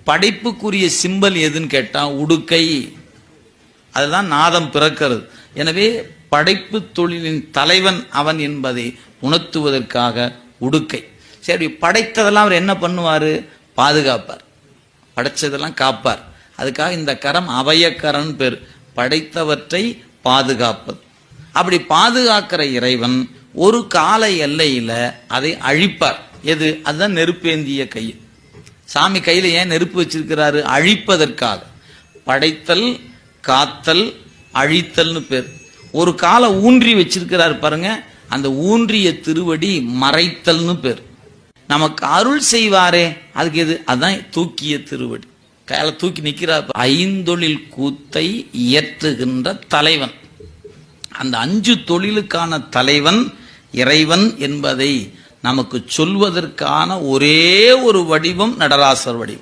படைப்புக்குரிய symbol எதுன்னு கேட்டா உடுக்கை. அதுதான் நாதம் பிறக்கிறது. எனவே படைப்பு தொழிலின் தலைவன் அவன் என்பதை உணர்த்துவதற்காக உடுக்கை. சரி, படைத்ததெல்லாம் அவர் என்ன பண்ணுவாரு? பாதுகாப்பார். படைச்சதெல்லாம் காப்பார். அதுக்காக இந்த கரம் அபயக்கரன் பேர். படைத்தவற்றை பாதுகாப்பது. அப்படி பாதுகாக்கிற இறைவன் ஒரு கால எல்லையில அதை அழிப்பார். எது? அதுதான் நெருப்பேந்திய கை. சாமி கையில ஏன் நெருப்பு வச்சிருக்கிறாரு? அழிப்பதற்காக. படைத்தல், காத்தல், அழித்தல்னு பேர். ஒரு கால ஊன்றி வச்சிருக்கிறார் பாருங்க, அந்த ஊன்றிய திருவடி மறைத்தல்னு பேர். நமக்கு அருள் செய்வாரே அதுக்கு எது? அதான் தூக்கிய திருவடி. கையால தூக்கி நிற்கிறார். ஐந்தொழில் கூத்தை இயற்றுகின்ற தலைவன். அந்த 5 தொழிலுக்கான தலைவன் இறைவன் என்பதை நமக்கு சொல்வதற்கான ஒரே ஒரு வடிவம் நடராசர் வடிவம்.